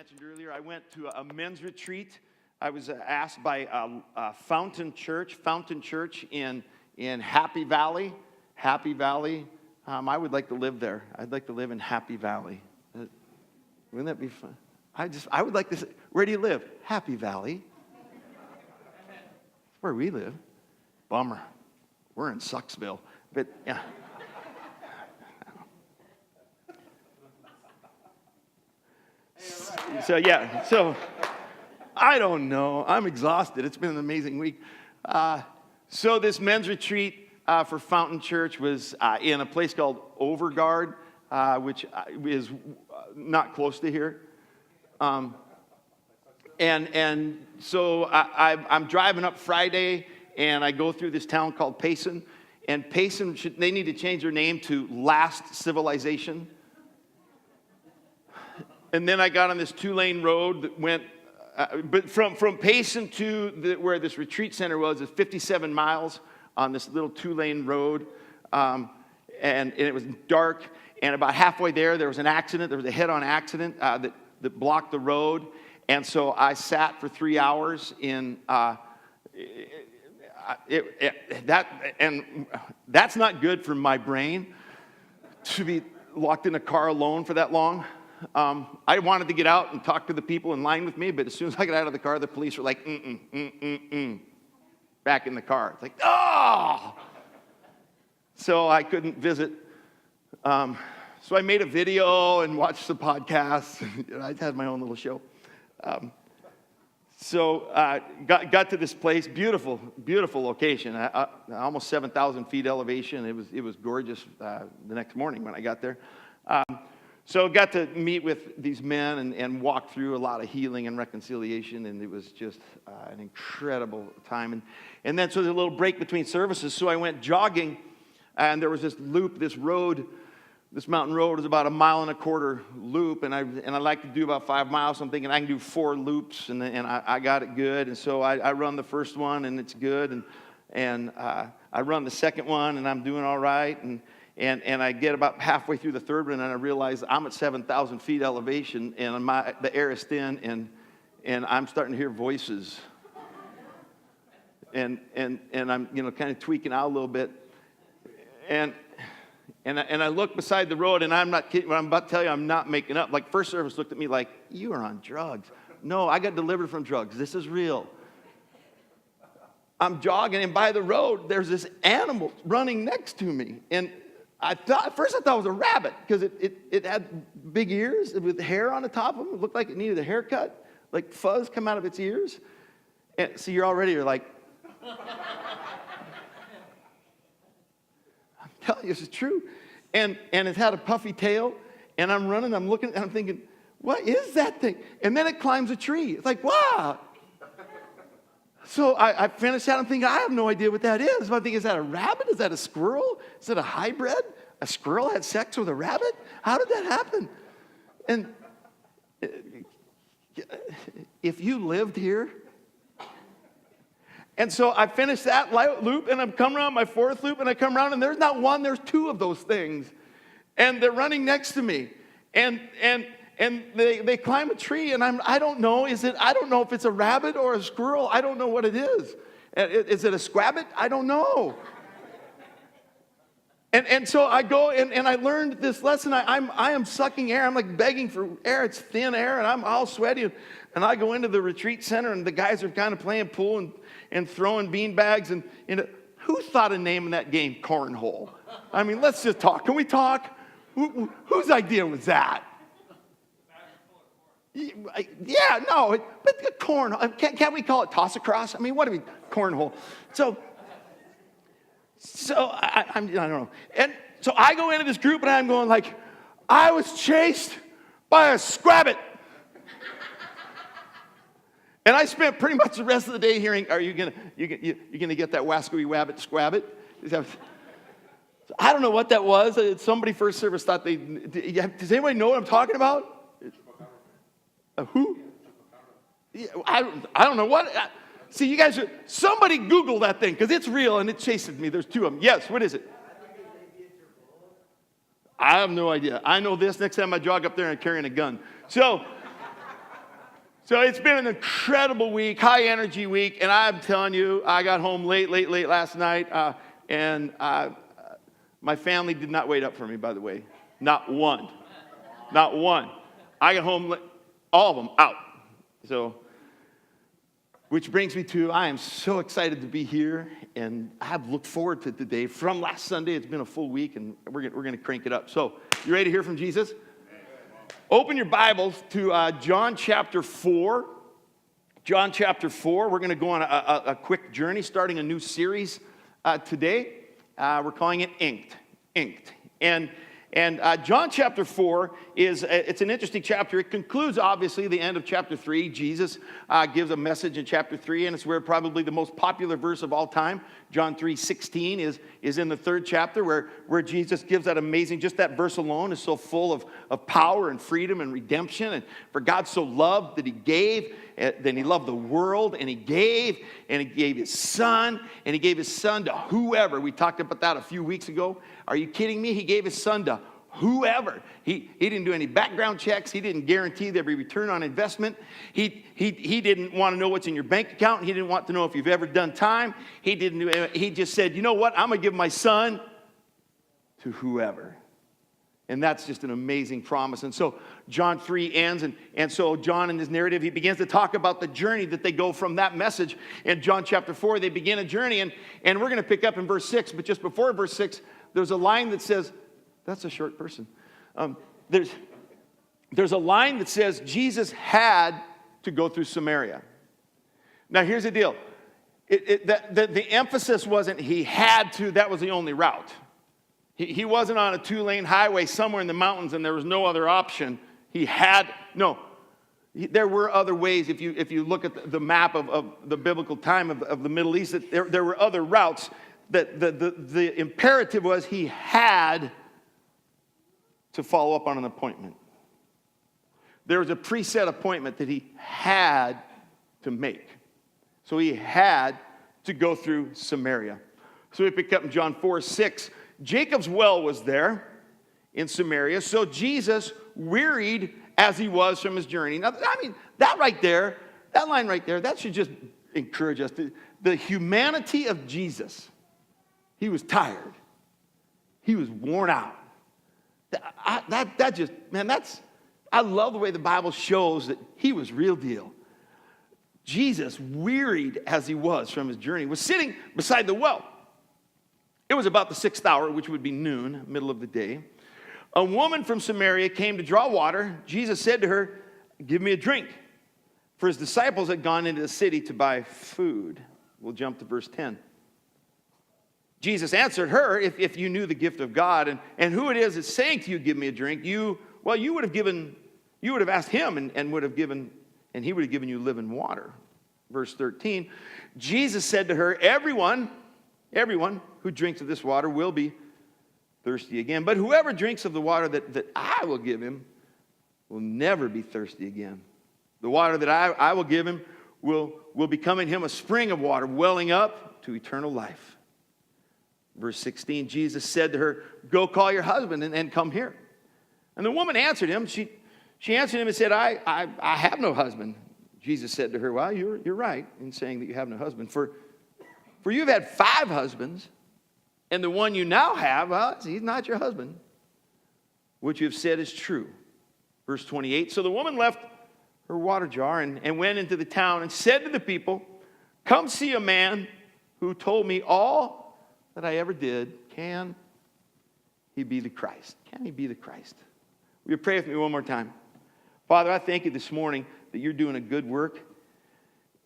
mentioned earlier, I went to a men's retreat. I was asked by Fountain Church in Happy Valley. Happy Valley. I would like to live there. I'd like to live in Happy Valley. Wouldn't that be fun? I would like to say, where do you live? Happy Valley. That's where we live. Bummer. We're in Sucksville. But, yeah. So I don't know. I'm exhausted. It's been an amazing week. So this men's retreat for Fountain Church was in a place called Overgaard, which is not close to here. And so I'm driving up Friday, and I go through this town called Payson. And Payson, they need to change their name to Last Civilization. And then I got on this 2-lane road that went, but from Payson to where this retreat center was, is 57 miles on this little 2-lane road. And it was dark. And about halfway there was an accident. There was a head-on accident that blocked the road. And so I sat for 3 hours in and that's not good for my brain to be locked in a car alone for that long. I wanted to get out and talk to the people in line with me, but as soon as I got out of the car, the police were like, back in the car. It's like, oh! So I couldn't visit. So I made a video and watched some podcasts. I had my own little show. Got to this place, beautiful, beautiful location. Almost 7,000 feet elevation. It was gorgeous the next morning when I got there. So got to meet with these men and walk through a lot of healing and reconciliation, and it was just an incredible time. And then so there's a little break between services, so I went jogging, and there was this loop, this road, this mountain road is about 1.25 mile loop, and I like to do about 5 miles. So I'm thinking I can do 4 loops, and I got it good. And so I run the first one, and it's good, and I run the second one, and I'm doing all right, and I get about halfway through the third one, and I realize I'm at 7,000 feet elevation, and the air is thin, and I'm starting to hear voices, and I'm kind of tweaking out a little bit, and I look beside the road, and I'm not kidding. What I'm about to tell you, I'm not making up. Like, first service looked at me like, you are on drugs. No, I got delivered from drugs. This is real. I'm jogging, and by the road, there's this animal running next to me. And at first I thought it was a rabbit, because it had big ears with hair on the top of them. It looked like it needed a haircut, like fuzz come out of its ears. And so you're like, telling you, this is true. And it had a puffy tail, and I'm running, I'm looking, and I'm thinking, what is that thing? And then it climbs a tree. It's like, wow. So I finished that, I'm thinking, I have no idea what that is. I'm thinking, is that a rabbit? Is that a squirrel? Is it a hybrid? A squirrel had sex with a rabbit? How did that happen? And if you lived here, and so I finished that loop, and I'm coming around my 4th loop, and I come around, and there's not one, there's 2 of those things. And they're running next to me. And they climb a tree, and I don't know if it's a rabbit or a squirrel. I don't know what it is. Is it a squabbit? I don't know. And so I go, and I learned this lesson. I am sucking air. I'm like begging for air. It's thin air, and I'm all sweaty. And I go into the retreat center, and the guys are kind of playing pool and throwing bean bags. And who thought of naming that game cornhole? I mean, let's just talk. Can we talk? Whose idea was that? Yeah, no, but cornhole. Can't we call it toss across? I mean, what do we cornhole? So I don't know. And so I go into this group, and I'm going like, I was chased by a squabbit. And I spent pretty much the rest of the day hearing, are you gonna get that wascally wabbit squabbit? So I don't know what that was. Somebody first service thought does anybody know what I'm talking about? Who? I don't know what. See, you guys somebody Google that thing, because it's real and it chases me. There's 2 of them. Yes, what is it? I have no idea. I know this. Next time I jog up there and I'm carrying a gun. So So it's been an incredible week, high energy week, and I'm telling you, I got home late last night, and my family did not wait up for me, by the way. Not one. Not one. I got home, all of them out. So, which brings me to, I am so excited to be here, and I have looked forward to today. From last Sunday, it's been a full week, and we're going to crank it up. So, you ready to hear from Jesus? Open your Bibles to John chapter 4. John chapter 4. We're going to go on a quick journey, starting a new series today. We're calling it Inked. And John chapter 4 it's an interesting chapter. It concludes, obviously, the end of chapter 3. Jesus gives a message in chapter 3, and it's where probably the most popular verse of all time, John 3:16, is in the third chapter, where Jesus gives that amazing, just that verse alone is so full of power and freedom and redemption. And for God so loved that he gave, then he loved the world, and he gave his son, and he gave his son to whoever. We talked about that a few weeks ago. Are you kidding me? He gave his son to whoever. He didn't do any background checks. He didn't guarantee there'd be return on investment. He didn't want to know what's in your bank account. He didn't want to know if you've ever done time. He just said, you know what? I'm going to give my son to whoever. And that's just an amazing promise. And so John 3 ends, and so John in his narrative, he begins to talk about the journey that they go from that message. In John chapter 4, they begin a journey, and we're going to pick up in verse 6. But just before verse 6, there's a line that says, that's a short person. There's a line that says Jesus had to go through Samaria. Now here's the deal. The emphasis wasn't he had to, that was the only route. He wasn't on a 2-lane highway somewhere in the mountains and there was no other option. There were other ways. If you look at the map of the biblical time of the Middle East, there were other routes. The imperative was he had to follow up on an appointment. There was a preset appointment that he had to make. So he had to go through Samaria. So we pick up in John 4:6. Jacob's well was there in Samaria. So Jesus, wearied as he was from his journey. Now, I mean, that line right there, that should just encourage us. The humanity of Jesus. He was tired. He was worn out. I love the way the Bible shows that he was real deal. Jesus, wearied as he was from his journey, was sitting beside the well. It was about the 6th hour, which would be noon, middle of the day. A woman from Samaria came to draw water. Jesus said to her, "Give me a drink." For his disciples had gone into the city to buy food. We'll jump to verse 10. Jesus answered her, if you knew the gift of God and who it is that's saying to you, "Give me a drink," you would have asked him and he would have given you living water. Verse 13, Jesus said to her, everyone who drinks of this water will be thirsty again. But whoever drinks of the water that I will give him will never be thirsty again. The water that I will give him will become in him a spring of water welling up to eternal life. Verse 16, Jesus said to her, "Go call your husband and come here." And the woman answered him. She answered him and said, I have no husband. Jesus said to her, "Well, you're right in saying that you have no husband. For you've had 5 husbands, and the one you now have, well, he's not your husband. What you have said is true." Verse 28, so the woman left her water jar and went into the town and said to the people, "Come see a man who told me all that I ever did. Can he be the Christ?" Can he be the Christ? Will you pray with me one more time? Father, I thank you this morning that you're doing a good work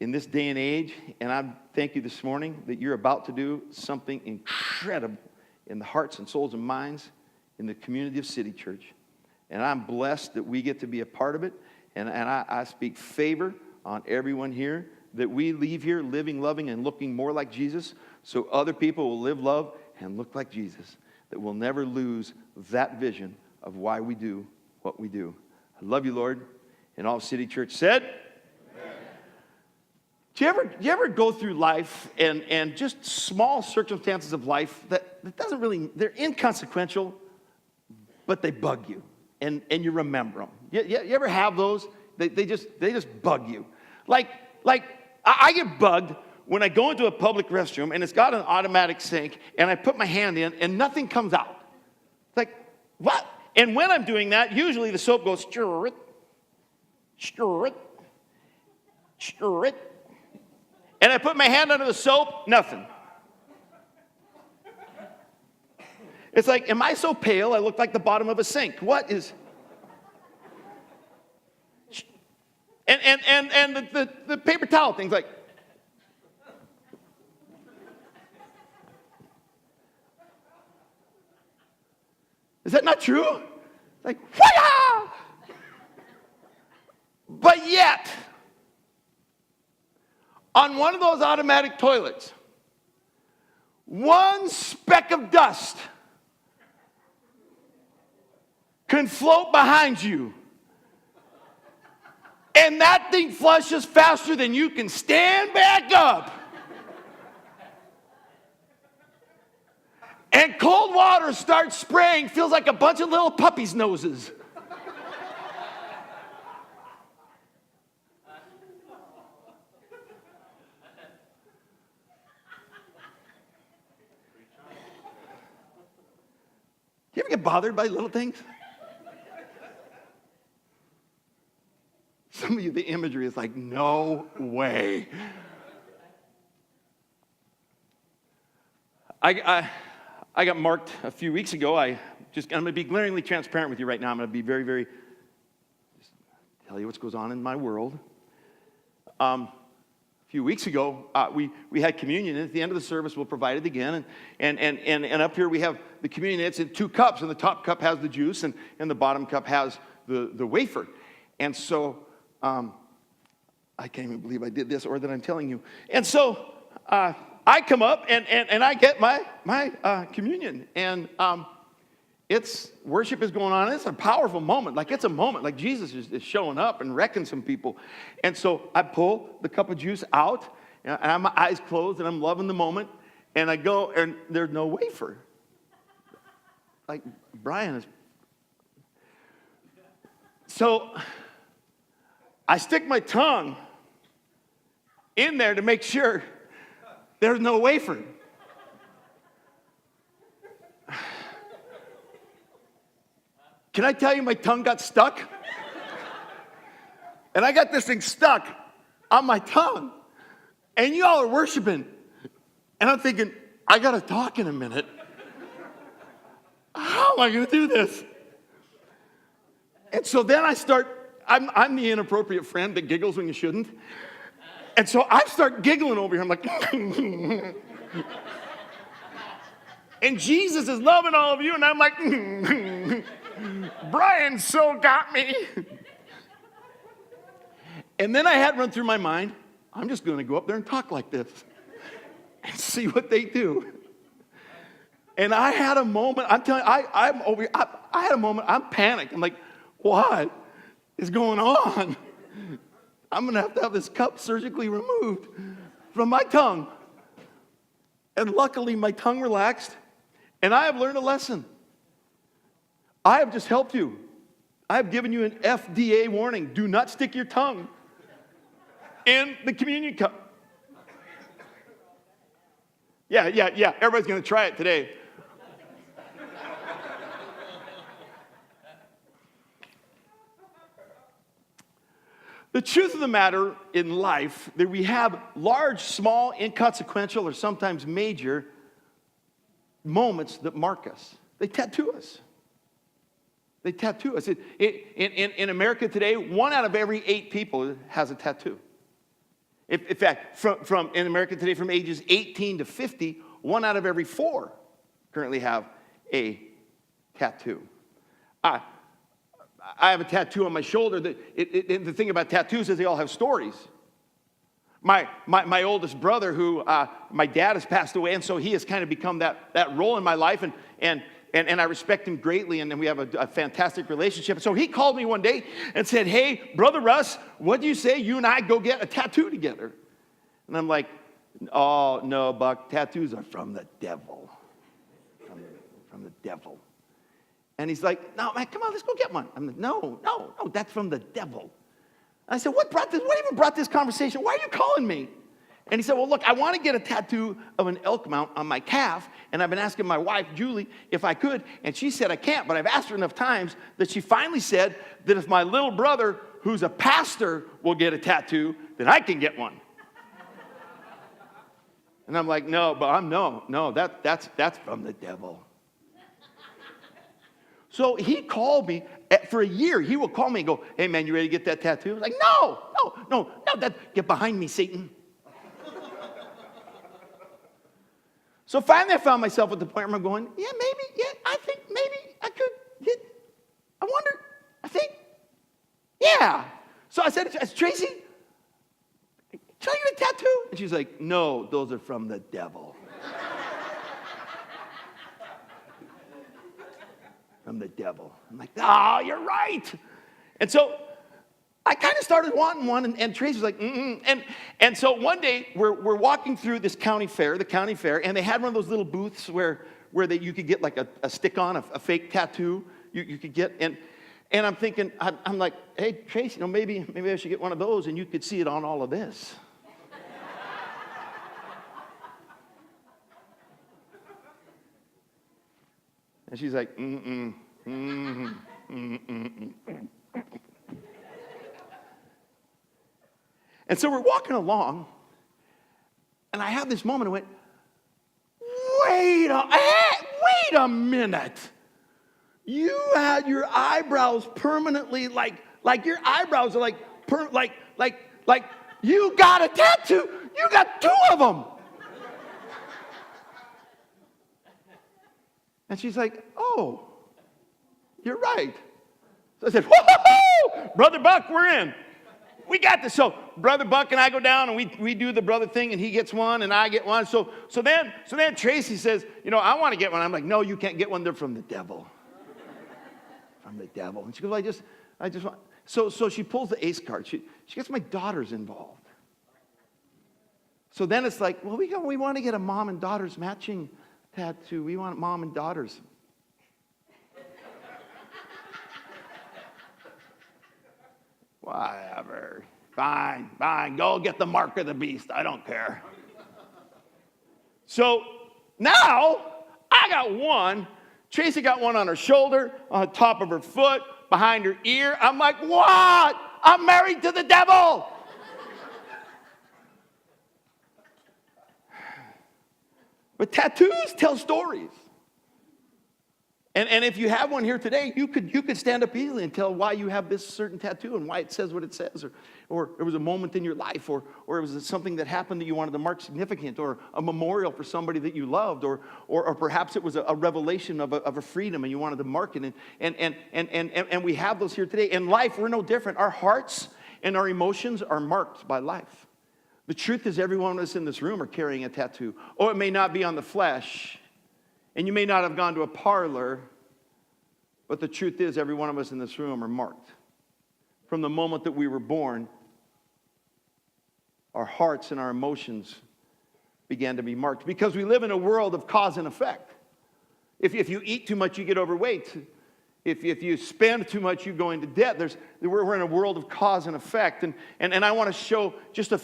in this day and age, and I thank you this morning that you're about to do something incredible in the hearts and souls and minds in the community of City Church. And I'm blessed that we get to be a part of it, and I speak favor on everyone here, that we leave here living, loving, and looking more like Jesus, so other people will live, love, and look like Jesus, that we'll never lose that vision of why we do what we do. I love you, Lord. And all City Church said, amen. Do you ever go through life and just small circumstances of life that doesn't really, they're inconsequential, but they bug you, and you remember them? You ever have those they just bug you. Like I get bugged when I go into a public restroom and it's got an automatic sink and I put my hand in and nothing comes out. It's like, what? And when I'm doing that, usually the soap goes, stir it, stir it, stir it. And I put my hand under the soap, nothing. It's like, am I so pale I look like the bottom of a sink? What is... And the paper towel thing's like... Is that not true? Like, wah! But yet, on one of those automatic toilets, one speck of dust can float behind you. And that thing flushes faster than you can stand back up. And cold water starts spraying, feels like a bunch of little puppies' noses. You ever get bothered by little things? Some of you, the imagery is like, no way. I got marked a few weeks ago. I'm going to be glaringly transparent with you right now. I'm going to be very, very, just tell you what's goes on in my world. A few weeks ago, we had communion, and at the end of the service, we'll provide it again. And up here we have the communion. It's in 2 cups, and the top cup has the juice, and the bottom cup has the wafer. And so, I can't even believe I did this, or that I'm telling you. And so, I come up and I get my communion, and it's worship is going on. It's a powerful moment. Like it's a moment. Like Jesus is showing up and wrecking some people. And so I pull the cup of juice out, and I have my eyes closed, and I'm loving the moment. And I go, and there's no wafer. Like Brian is. So I stick my tongue in there to make sure there's no wafer. Can I tell you my tongue got stuck? And I got this thing stuck on my tongue. And y'all are worshiping. And I'm thinking, I got to talk in a minute. How am I going to do this? And so then I'm the inappropriate friend that giggles when you shouldn't. And so I start giggling over here. I'm like, and Jesus is loving all of you, and I'm like, Brian so got me. And then I had run through my mind, I'm just going to go up there and talk like this and see what they do. And I had a moment, I'm telling you, I had a moment, I'm panicked. I'm like, what is going on? I'm going to have this cup surgically removed from my tongue. And luckily, my tongue relaxed, and I have learned a lesson. I have just helped you. I have given you an FDA warning. Do not stick your tongue in the communion cup. Yeah. Everybody's going to try it today. The truth of the matter in life, that we have large, small, inconsequential, or sometimes major moments that mark us. They tattoo us. They tattoo us. In America today, 1 out of every 8 people has a tattoo. In fact, in America today, from ages 18 to 50, 1 out of every 4 currently have a tattoo. I have a tattoo on my shoulder. The thing about tattoos is they all have stories. My oldest brother, who my dad has passed away, and so he has kind of become that role in my life, and I respect him greatly, and we have a fantastic relationship. So he called me one day and said, "Hey, Brother Russ, what do you say you and I go get a tattoo together?" And I'm like, "Oh, no, Buck, tattoos are from the devil. From the devil." And he's like, "No, man, come on, let's go get one." I'm like, no, that's from the devil. I said, what even brought this conversation? Why are you calling me? And he said, well, look, I want to get a tattoo of an elk mount on my calf, and I've been asking my wife, Julie, if I could, and she said I can't, but I've asked her enough times that she finally said that if my little brother, who's a pastor, will get a tattoo, then I can get one. And I'm like, no, that's from the devil. So he called me for a year. He would call me and go, hey, man, you ready to get that tattoo? I was like, no, get behind me, Satan. So finally I found myself at the point where I'm going, I think maybe I could get, yeah. So I said, Tracy, should I get a tattoo? And she's like, no, those are from the devil. From the devil. I'm like, oh, you're right. And so I kind of started wanting one, and Tracy was like, And so one day, we're walking through the county fair, and they had one of those little booths where you could get like a stick-on, a fake tattoo you could get. And I'm thinking, I'm like, hey, Tracy, maybe I should get one of those, and you could see it on all of this. And she's like, And so we're walking along, and I have this moment. I went, wait a minute. You had your eyebrows permanently like your eyebrows are like you got a tattoo. You got two of them. And she's like, oh, you're right. So I said, whoa, Brother Buck, we're in. We got this. So Brother Buck and I go down, and we do the brother thing, and he gets one, and I get one. So then Tracy says, I want to get one. I'm like, no, you can't get one. They're from the devil. From the devil. And she goes, I just want. So she pulls the ace card. She gets my daughters involved. So then it's like, well, we want to get a mom and daughters matching tattoo. We want mom and daughters. Whatever. Fine. Go get the mark of the beast. I don't care. So now I got one. Tracy got one on her shoulder, on the top of her foot, behind her ear. I'm like, what? I'm married to the devil. But tattoos tell stories. And if you have one here today, you could stand up easily and tell why you have this certain tattoo and why it says what it says, or it was a moment in your life, or it was something that happened that you wanted to mark significant, or a memorial for somebody that you loved, or perhaps it was a revelation of a freedom and you wanted to mark it. And we have those here today. In life, we're no different. Our hearts and our emotions are marked by life. The truth is, every one of us in this room are carrying a tattoo. Oh, it may not be on the flesh, and you may not have gone to a parlor, but the truth is, every one of us in this room are marked. From the moment that we were born, our hearts and our emotions began to be marked, because we live in a world of cause and effect. If you eat too much, you get overweight. If you spend too much, you go into debt. We're in a world of cause and effect. And I want to show just a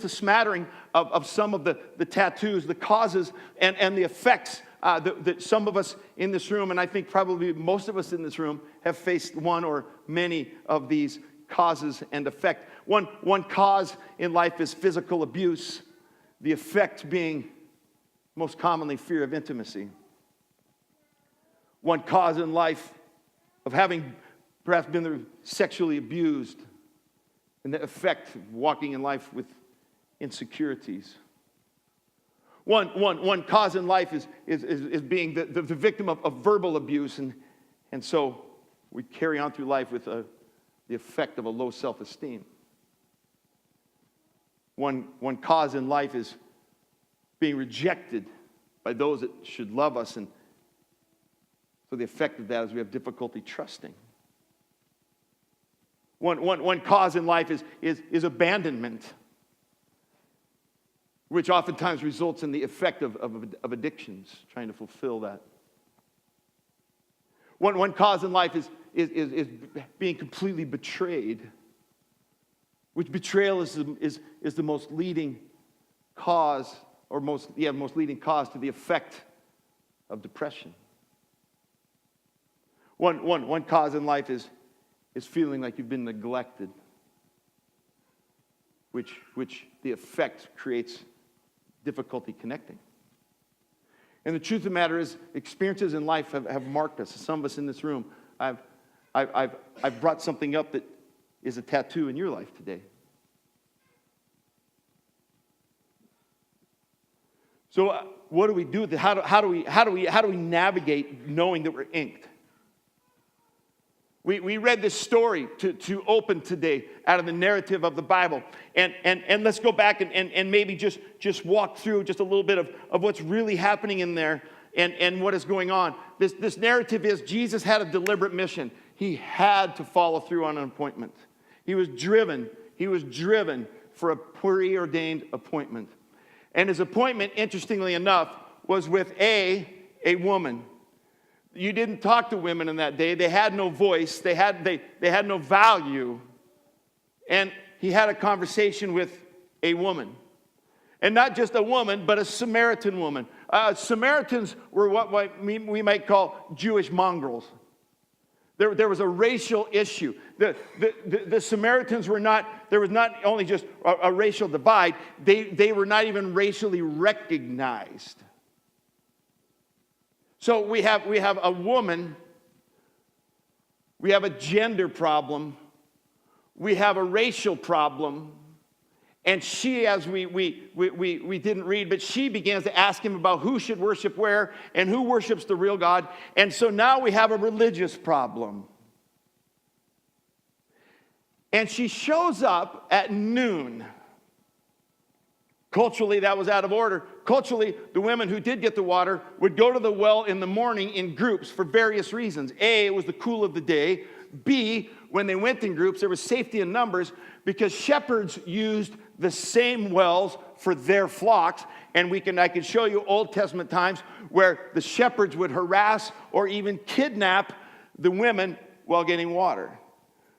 smattering of some of the tattoos, the causes, and the effects that some of us in this room, and I think probably most of us in this room, have faced one or many of these causes and effect. One cause in life is physical abuse, the effect being most commonly fear of intimacy. One cause in life of having perhaps been sexually abused, and the effect of walking in life with insecurities. One cause in life is being the victim of verbal abuse, and so we carry on through life with the effect of a low self-esteem. One cause in life is being rejected by those that should love us, and so the effect of that is we have difficulty trusting. One cause in life is abandonment, which oftentimes results in the effect of addictions, trying to fulfill that. One cause in life is being completely betrayed, which betrayal is the most leading cause, or most leading cause to the effect of depression. One cause in life is feeling like you've been neglected, which the effect creates difficulty connecting. And the truth of the matter is, experiences in life have marked us. Some of us in this room, I've brought something up that is a tattoo in your life today. So what do we do with it? How do we navigate knowing that we're inked? We read this story to open today out of the narrative of the Bible. And let's go back and maybe just walk through just a little bit of what's really happening in there and what is going on. This narrative is Jesus had a deliberate mission. He had to follow through on an appointment. He was driven for a preordained appointment. And his appointment, interestingly enough, was with a woman. You didn't talk to women in that day. They had no voice. They had no value. And he had a conversation with a woman. And not just a woman, but a Samaritan woman. Samaritans were what we might call Jewish mongrels. There was a racial issue. The Samaritans were not, there was not only just a racial divide, they were not even racially recognized. So we have a woman, we have a gender problem, we have a racial problem, and she, as we didn't read, but she begins to ask him about who should worship where and who worships the real God. And so now we have a religious problem. And she shows up at noon. Culturally, that was out of order. Culturally, the women who did get the water would go to the well in the morning in groups for various reasons. A, it was the cool of the day. B, when they went in groups, there was safety in numbers because shepherds used the same wells for their flocks. And I can show you Old Testament times where the shepherds would harass or even kidnap the women while getting water.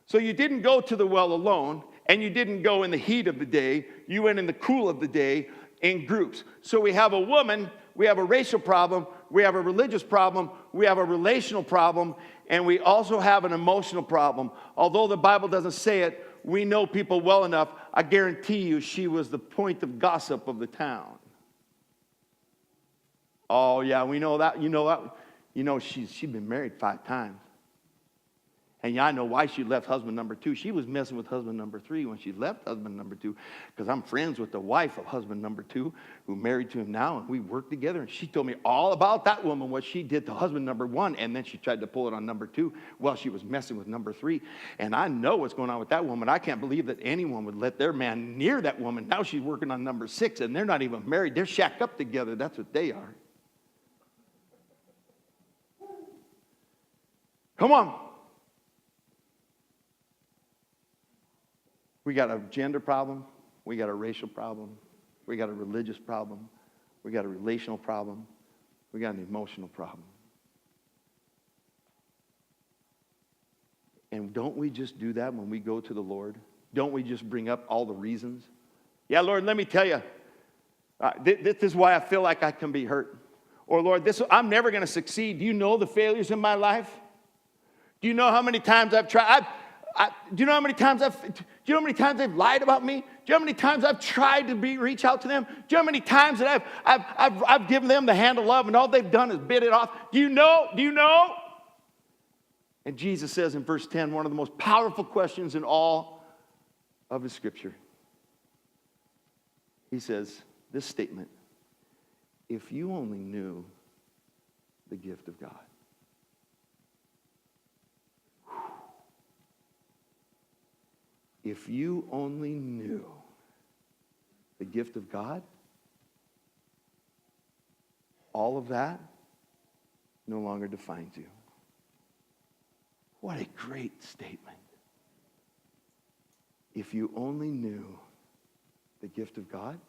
So you didn't go to the well alone, and you didn't go in the heat of the day. You went in the cool of the day in groups. So we have a woman, we have a racial problem, we have a religious problem, we have a relational problem, and we also have an emotional problem. Although the Bible doesn't say it, we know people well enough. I guarantee you she was the point of gossip of the town. Oh, yeah, we know that. You know that. You know, she'd been married 5 times. And yeah, I know why she left husband number 2. She was messing with husband number 3 when she left husband number 2. Because I'm friends with the wife of husband number 2, who married to him now, and we work together. And she told me all about that woman, what she did to husband number 1, and then she tried to pull it on number 2 while she was messing with number 3. And I know what's going on with that woman. I can't believe that anyone would let their man near that woman. Now she's working on number 6, and they're not even married. They're shacked up together. That's what they are. Come on. We got a gender problem, we got a racial problem, we got a religious problem, we got a relational problem, we got an emotional problem. And don't we just do that when we go to the Lord? Don't we just bring up all the reasons? Yeah, Lord, let me tell you, this is why I feel like I can be hurt. Or Lord, I'm never going to succeed. Do you know the failures in my life? Do you know how many times I've tried? Do you know how many times they've lied about me? Do you know how many times I've tried to reach out to them? Do you know how many times that I've given them the hand of love and all they've done is bit it off? Do you know? Do you know? And Jesus says in verse 10, one of the most powerful questions in all of the scripture. He says this statement, if you only knew the gift of God. If you only knew the gift of God, all of that no longer defines you. What a great statement. If you only knew the gift of God,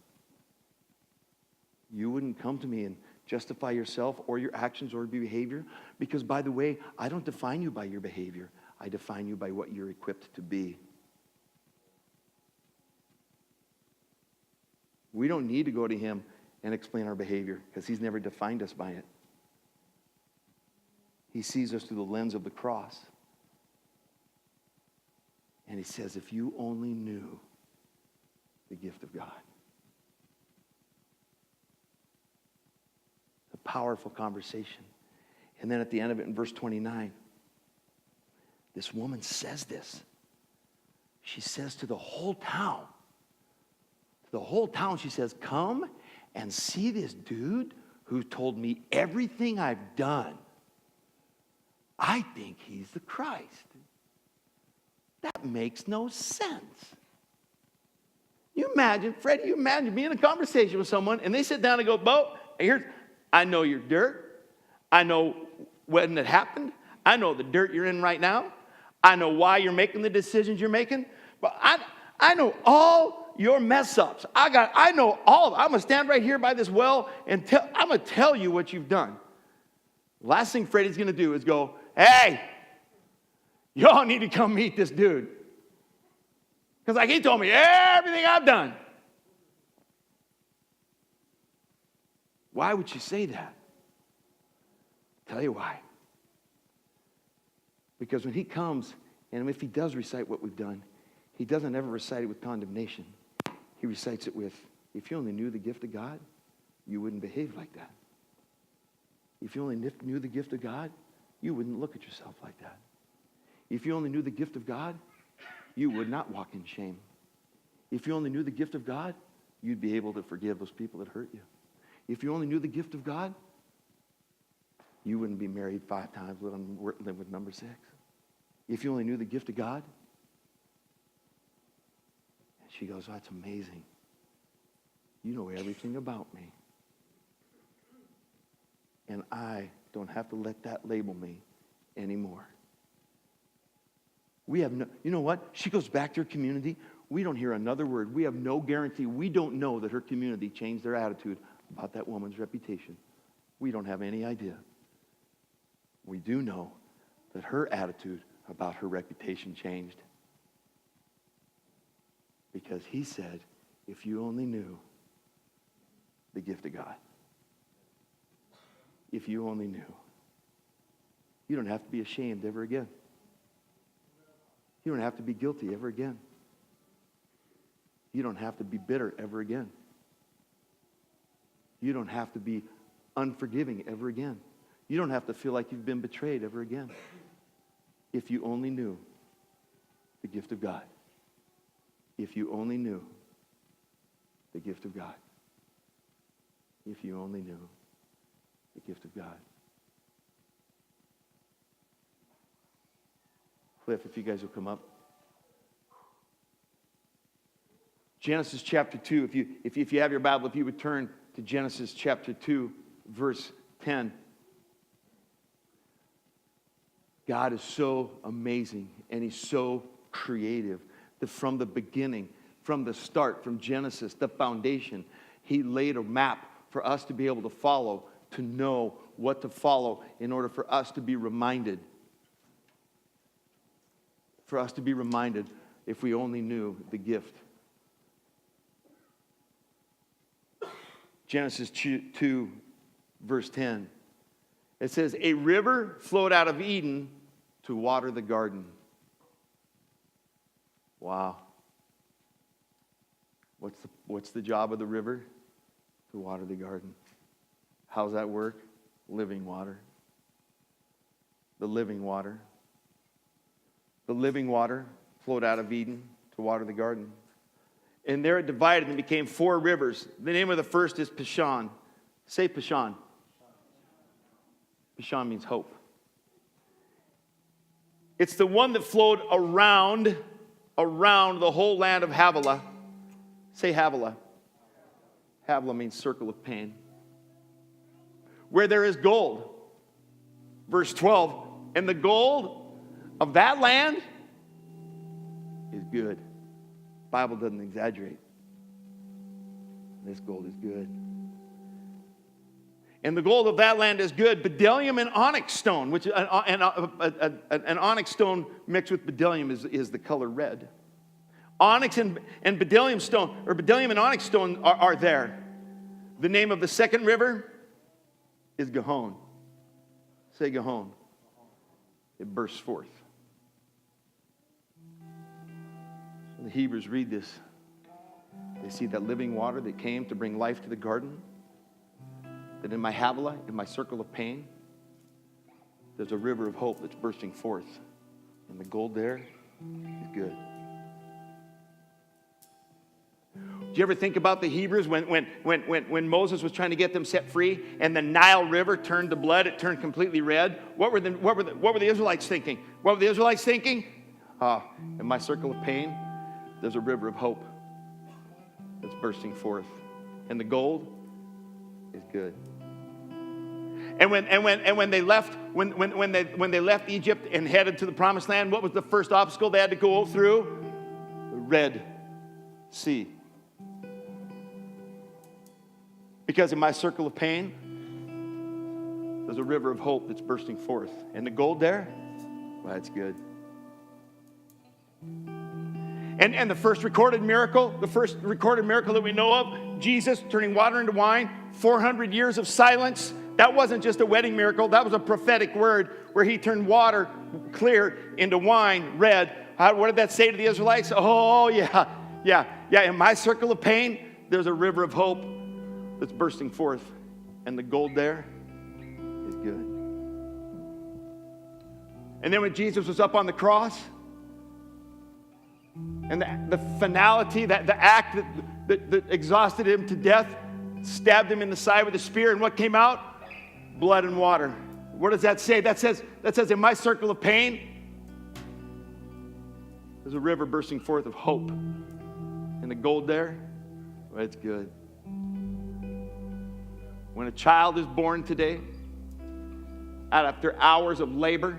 you wouldn't come to me and justify yourself or your actions or your behavior. Because, by the way, I don't define you by your behavior. I define you by what you're equipped to be. We don't need to go to him and explain our behavior because he's never defined us by it. He sees us through the lens of the cross. And he says, if you only knew the gift of God. A powerful conversation. And then at the end of it in verse 29, this woman says this. She says to the whole town, she says, come and see this dude who told me everything I've done. I think he's the Christ. That makes no sense. You imagine, Freddie, you imagine being in a conversation with someone and they sit down and go, Bo, I know your dirt. I know when it happened. I know the dirt you're in right now. I know why you're making the decisions you're making. But I know all your mess ups. I know all of it. I'm going to stand right here by this well and I'm going to tell you what you've done. Last thing Freddie's going to do is go, hey, y'all need to come meet this dude. Because like he told me everything I've done. Why would you say that? Tell you why. Because when he comes, and if he does recite what we've done, he doesn't ever recite it with condemnation. He recites it with, if you only knew the gift of God, you wouldn't behave like that. If you only knew the gift of God, you wouldn't look at yourself like that. If you only knew the gift of God, you would not walk in shame. If you only knew the gift of God, you'd be able to forgive those people that hurt you. If you only knew the gift of God, you wouldn't be married 5 times, live with number 6. If you only knew the gift of God. And she goes, oh, that's amazing. You know everything about me. And I don't have to let that label me anymore. We have no, you know what? She goes back to her community. We don't hear another word. We have no guarantee. We don't know that her community changed their attitude about that woman's reputation. We don't have any idea. We do know that her attitude about her reputation changed. Because he said, if you only knew the gift of God. If you only knew. You don't have to be ashamed ever again. You don't have to be guilty ever again. You don't have to be bitter ever again. You don't have to be unforgiving ever again. You don't have to feel like you've been betrayed ever again. If you only knew the gift of God. If you only knew the gift of God. If you only knew the gift of God. Cliff, if you guys will come up. Genesis chapter 2. If you have your Bible, if you would turn to Genesis chapter 2, verse 10. God is so amazing and he's so creative that from the beginning, from the start, from Genesis, the foundation, he laid a map for us to be able to follow, to know what to follow in order for us to be reminded. For us to be reminded if we only knew the gift. Genesis 2, verse 10. It says, a river flowed out of Eden to water the garden. Wow. What's the job of the river? To water the garden. How's that work? Living water. The living water. The living water flowed out of Eden to water the garden. And there it divided and became 4 rivers. The name of the first is Pishon. Say Pishon. Pishon means hope. It's the one that flowed around the whole land of Havilah. Say Havilah. Havilah means circle of pain. Where there is gold. Verse 12. And the gold of that land is good. The Bible doesn't exaggerate. This gold is good. And the gold of that land is good. Bdellium and onyx stone, which an onyx stone mixed with bdellium is the color red. Onyx and bdellium stone, or bdellium and onyx stone are there. The name of the second river is Gihon. Say Gihon. It bursts forth. The Hebrews read this. They see that living water that came to bring life to the garden. That in my Havilah, in my circle of pain, there's a river of hope that's bursting forth. And the gold there is good. Do you ever think about the Hebrews when Moses was trying to get them set free and the Nile River turned to blood? It turned completely red. What were the Israelites thinking? What were the Israelites thinking? In my circle of pain, there's a river of hope that's bursting forth, and the gold is good. And when they left Egypt and headed to the Promised Land, what was the first obstacle they had to go through? The Red Sea. Because in my circle of pain, there's a river of hope that's bursting forth. And the gold there, well, that's good. And the first recorded miracle that we know of, Jesus turning water into wine, 400 years of silence. That wasn't just a wedding miracle. That was a prophetic word where he turned water clear into wine red. What did that say to the Israelites? Oh, yeah. In my circle of pain, there's a river of hope that's bursting forth. And the gold there is good. And then when Jesus was up on the cross, and the finality, the act that exhausted him to death, stabbed him in the side with a spear, and what came out? Blood and water. What does that say? That says in my circle of pain, there's a river bursting forth of hope. And the gold there, well, it's good. When a child is born today, after hours of labor,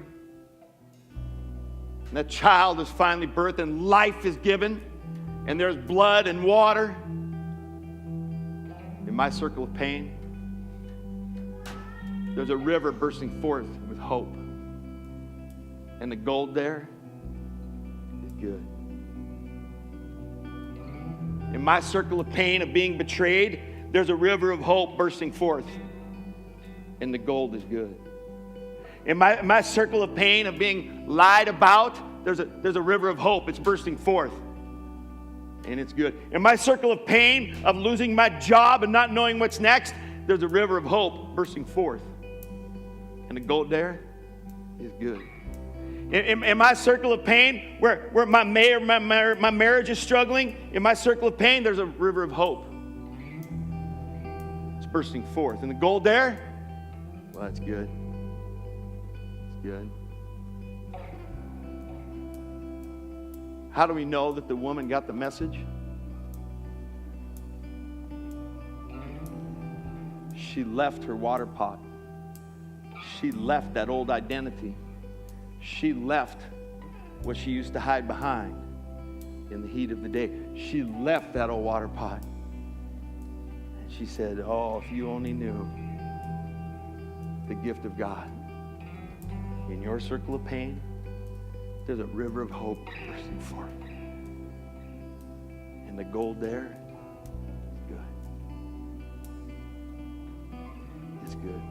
and that child is finally birthed and life is given, and there's blood and water, in my circle of pain, there's a river bursting forth with hope. And the gold there is good. In my circle of pain of being betrayed, there's a river of hope bursting forth. And the gold is good. In my circle of pain of being lied about, there's a river of hope. It's bursting forth. And it's good. In my circle of pain of losing my job and not knowing what's next, there's a river of hope bursting forth. And the gold there is good. In my circle of pain, where my marriage is struggling, in my circle of pain, there's a river of hope. It's bursting forth. And the gold there, well, that's good. It's good. How do we know that the woman got the message? She left her water pot. She left that old identity. She left what she used to hide behind in the heat of the day. She left that old water pot. And she said, oh, if you only knew the gift of God. In your circle of pain, there's a river of hope bursting forth. And the gold there is good. It's good.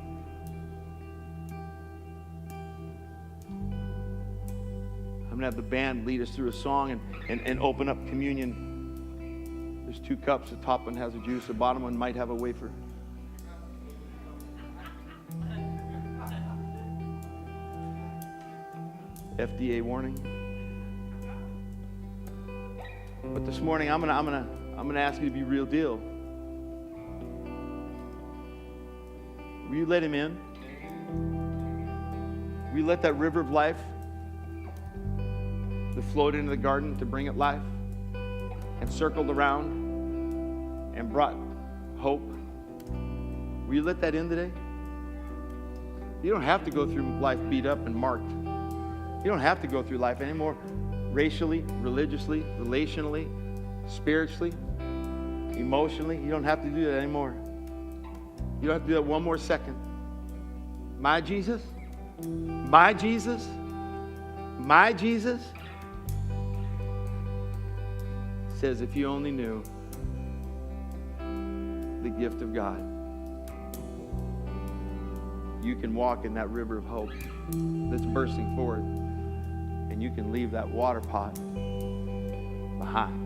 I'm going to have the band lead us through a song and open up communion. There's 2 cups. The top one has a juice. The bottom one might have a wafer. FDA warning. But this morning, I'm gonna ask you to be real deal. Will you let him in? Will you let that river of life that flowed into the garden to bring it life and circled around and brought hope? Will you let that in today? You don't have to go through life beat up and marked. You don't have to go through life anymore racially, religiously, relationally, spiritually, emotionally. You don't have to do that anymore. You don't have to do that one more second. My Jesus, my Jesus, my Jesus. says, if you only knew the gift of God, you can walk in that river of hope that's bursting forth, and you can leave that water pot behind.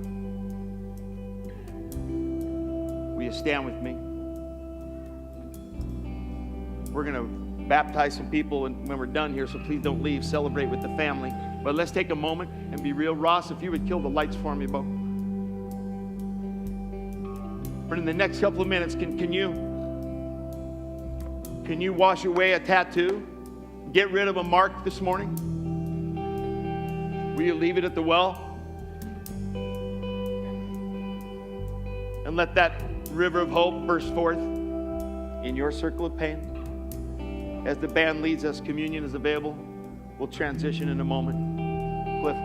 Will you stand with me? We're going to baptize some people when we're done here, so please don't leave. Celebrate with the family. But let's take a moment and be real. Ross, if you would kill the lights for me, Bo. But in the next couple of minutes, can you wash away a tattoo? Get rid of a mark this morning? Will you leave it at the well? And let that river of hope burst forth in your circle of pain. As the band leads us, communion is available. We'll transition in a moment. Cliff.